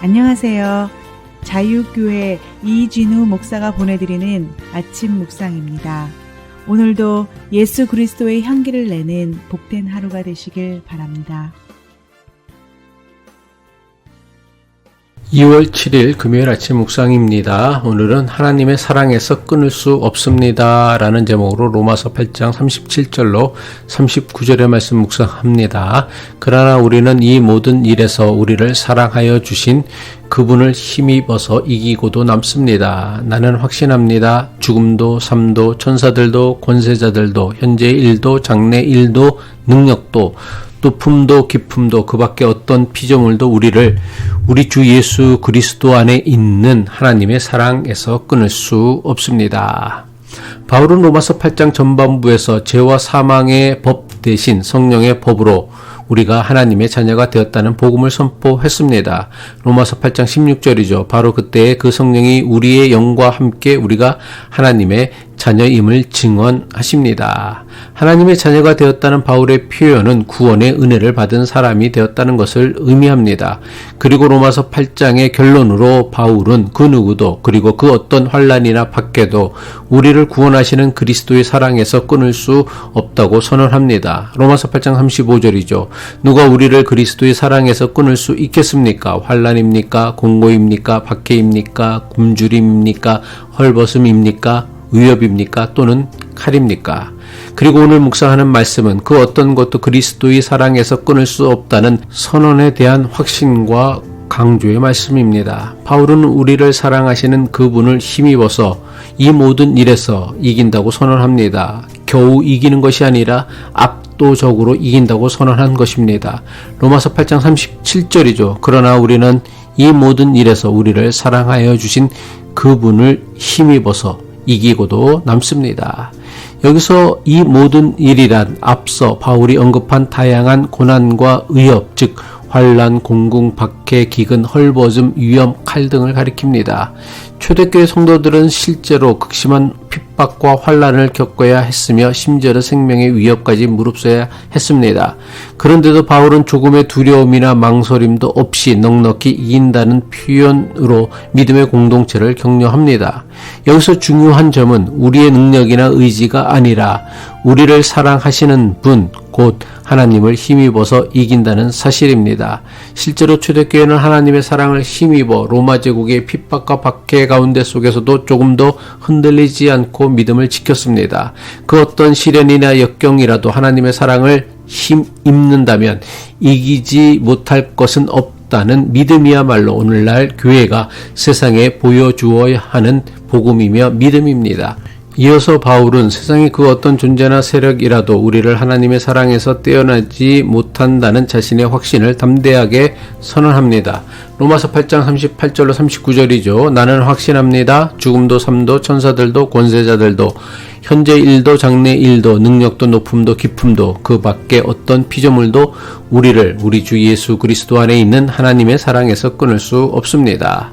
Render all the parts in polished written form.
안녕하세요. 자유교회 이진우 목사가 보내드리는 아침 묵상입니다. 오늘도 예수 그리스도의 향기를 내는 복된 하루가 되시길 바랍니다. 2월 7일 금요일 아침 묵상입니다. 오늘은 하나님의 사랑에서 끊을 수 없습니다 라는 제목으로 로마서 8장 37절로 39절의 말씀 묵상합니다. 그러나 우리는 이 모든 일에서 우리를 사랑하여 주신 그분을 힘입어서 이기고도 남습니다. 나는 확신합니다. 죽음도 삶도 천사들도 권세자들도 현재의 일도 장래의 일도 능력도 높음도 깊음도 그 밖에 어떤 피조물도 우리를 우리 주 예수 그리스도 안에 있는 하나님의 사랑에서 끊을 수 없습니다. 바울은 로마서 8장 전반부에서 죄와 사망의 법 대신 성령의 법으로 우리가 하나님의 자녀가 되었다는 복음을 선포했습니다. 로마서 8장 16절이죠. 바로 그때에 그 성령이 우리의 영과 함께 우리가 하나님의 자녀임을 증언하십니다. 하나님의 자녀가 되었다는 바울의 표현은 구원의 은혜를 받은 사람이 되었다는 것을 의미합니다. 그리고 로마서 8장의 결론으로 바울은 그 누구도 그리고 그 어떤 환난이나 박해도 우리를 구원하시는 그리스도의 사랑에서 끊을 수 없다고 선언합니다. 로마서 8장 35절이죠. 누가 우리를 그리스도의 사랑에서 끊을 수 있겠습니까? 환난입니까? 공고입니까? 박해입니까? 굶주림입니까? 헐벗음입니까? 위협입니까? 또는 칼입니까? 그리고 오늘 묵상하는 말씀은 그 어떤 것도 그리스도의 사랑에서 끊을 수 없다는 선언에 대한 확신과 강조의 말씀입니다. 바울은 우리를 사랑하시는 그분을 힘입어서 이 모든 일에서 이긴다고 선언합니다. 겨우 이기는 것이 아니라 압도적으로 이긴다고 선언한 것입니다. 로마서 8장 37절이죠. 그러나 우리는 이 모든 일에서 우리를 사랑하여 주신 그분을 힘입어서 이기고도 남습니다. 여기서 이 모든 일이란 앞서 바울이 언급한 다양한 고난과 위협, 즉 환난, 공궁, 박해, 기근, 헐벗음, 위험, 칼 등을 가리킵니다. 초대교회 성도들은 실제로 극심한 핍박과 환난을 겪어야 했으며 심지어는 생명의 위협까지 무릅써야 했습니다. 그런데도 바울은 조금의 두려움이나 망설임도 없이 넉넉히 이긴다는 표현으로 믿음의 공동체를 격려합니다. 여기서 중요한 점은 우리의 능력이나 의지가 아니라 우리를 사랑하시는 분, 곧 하나님을 힘입어서 이긴다는 사실입니다. 실제로 초대교회는 하나님의 사랑을 힘입어 로마 제국의 핍박과 박해 가운데 속에서도 조금도 흔들리지 않고 믿음을 지켰습니다. 그 어떤 시련이나 역경이라도 하나님의 사랑을 힘입는다면 이기지 못할 것은 없다는 믿음이야말로 오늘날 교회가 세상에 보여주어야 하는 복음이며 믿음입니다. 이어서 바울은 세상의 그 어떤 존재나 세력이라도 우리를 하나님의 사랑에서 떼어나지 못한다는 자신의 확신을 담대하게 선언합니다. 로마서 8장 38절로 39절이죠. 나는 확신합니다. 죽음도 삶도 천사들도 권세자들도 현재 일도 장래 일도 능력도 높음도 깊음도 그 밖에 어떤 피조물도 우리를 우리 주 예수 그리스도 안에 있는 하나님의 사랑에서 끊을 수 없습니다.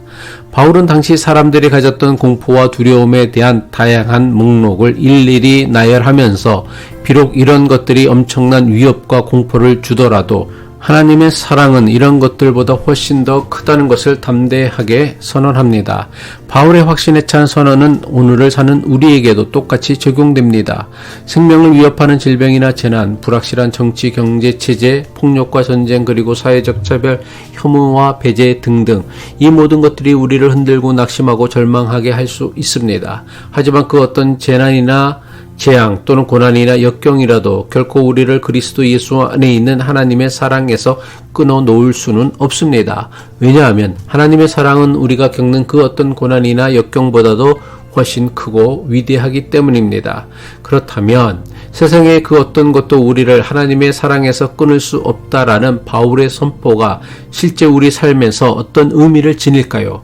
바울은 당시 사람들이 가졌던 공포와 두려움에 대한 다양한 목록을 일일이 나열하면서 비록 이런 것들이 엄청난 위협과 공포를 주더라도 하나님의 사랑은 이런 것들보다 훨씬 더 크다는 것을 담대하게 선언합니다. 바울의 확신에 찬 선언은 오늘을 사는 우리에게도 똑같이 적용됩니다. 생명을 위협하는 질병이나 재난, 불확실한 정치, 경제, 체제, 폭력과 전쟁, 그리고 사회적 차별, 혐오와 배제 등등 이 모든 것들이 우리를 흔들고 낙심하고 절망하게 할 수 있습니다. 하지만 그 어떤 재난이나 재앙 또는 고난이나 역경이라도 결코 우리를 그리스도 예수 안에 있는 하나님의 사랑에서 끊어 놓을 수는 없습니다. 왜냐하면 하나님의 사랑은 우리가 겪는 그 어떤 고난이나 역경보다도 훨씬 크고 위대하기 때문입니다. 그렇다면 세상의 그 어떤 것도 우리를 하나님의 사랑에서 끊을 수 없다라는 바울의 선포가 실제 우리 삶에서 어떤 의미를 지닐까요?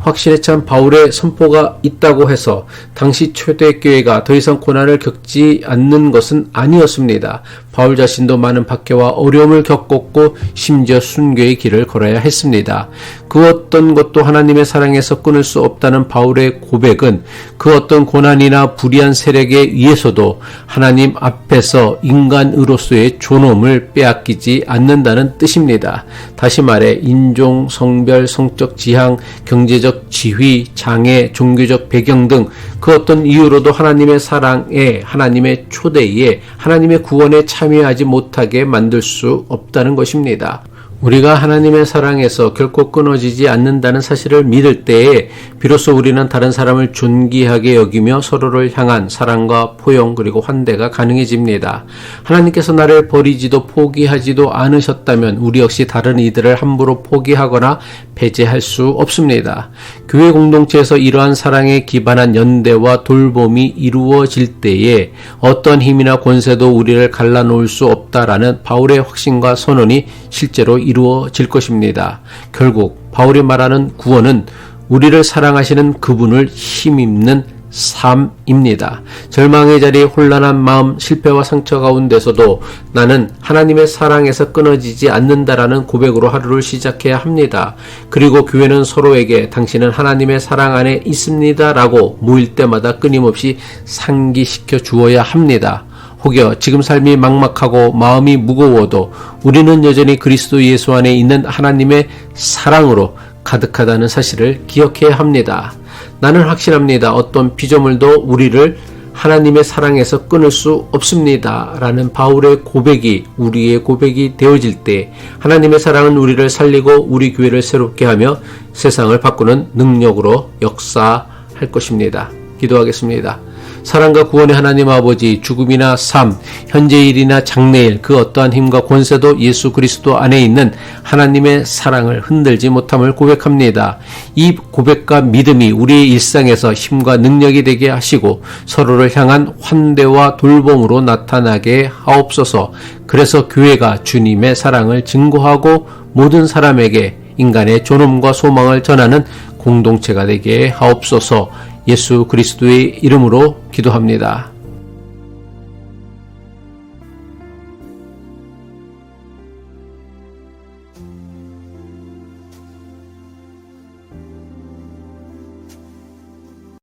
확신에 찬 바울의 선포가 있다고 해서 당시 초대교회가 더 이상 고난을 겪지 않는 것은 아니었습니다. 바울 자신도 많은 박해와 어려움을 겪었고 심지어 순교의 길을 걸어야 했습니다. 그 어떤 것도 하나님의 사랑에서 끊을 수 없다는 바울의 고백은 그 어떤 고난이나 불의한 세력에 의해서도 하나님 앞에서 인간으로서의 존엄을 빼앗기지 않는다는 뜻입니다. 다시 말해 인종, 성별, 성적 지향, 경제적 지위, 장애, 종교적 배경 등 그 어떤 이유로도 하나님의 사랑에, 하나님의 초대에, 하나님의 구원에 참여하지 못하게 만들 수 없다는 것입니다. 우리가 하나님의 사랑에서 결코 끊어지지 않는다는 사실을 믿을 때에 비로소 우리는 다른 사람을 존귀하게 여기며 서로를 향한 사랑과 포용 그리고 환대가 가능해집니다. 하나님께서 나를 버리지도 포기하지도 않으셨다면 우리 역시 다른 이들을 함부로 포기하거나 배제할 수 없습니다. 교회 공동체에서 이러한 사랑에 기반한 연대와 돌봄이 이루어질 때에 어떤 힘이나 권세도 우리를 갈라놓을 수 없다라는 바울의 확신과 선언이 실제로 이루어질 것입니다. 결국 바울이 말하는 구원은 우리를 사랑하시는 그분을 힘입는 삶입니다. 절망의 자리, 혼란한 마음, 실패와 상처 가운데서도 나는 하나님의 사랑에서 끊어지지 않는다라는 고백으로 하루를 시작해야 합니다. 그리고 교회는 서로에게 당신은 하나님의 사랑 안에 있습니다 라고 모일 때마다 끊임없이 상기시켜 주어야 합니다. 혹여 지금 삶이 막막하고 마음이 무거워도 우리는 여전히 그리스도 예수 안에 있는 하나님의 사랑으로 가득하다는 사실을 기억해야 합니다. 나는 확신합니다. 어떤 피조물도 우리를 하나님의 사랑에서 끊을 수 없습니다. 라는 바울의 고백이 우리의 고백이 되어질 때 하나님의 사랑은 우리를 살리고 우리 교회를 새롭게 하며 세상을 바꾸는 능력으로 역사할 것입니다. 기도하겠습니다. 사랑과 구원의 하나님 아버지, 죽음이나 삶, 현재 일이나 장래일 그 어떠한 힘과 권세도 예수 그리스도 안에 있는 하나님의 사랑을 흔들지 못함을 고백합니다. 이 고백과 믿음이 우리의 일상에서 힘과 능력이 되게 하시고 서로를 향한 환대와 돌봄으로 나타나게 하옵소서. 그래서 교회가 주님의 사랑을 증거하고 모든 사람에게 인간의 존엄과 소망을 전하는 공동체가 되게 하옵소서. 예수 그리스도의 이름으로 기도합니다.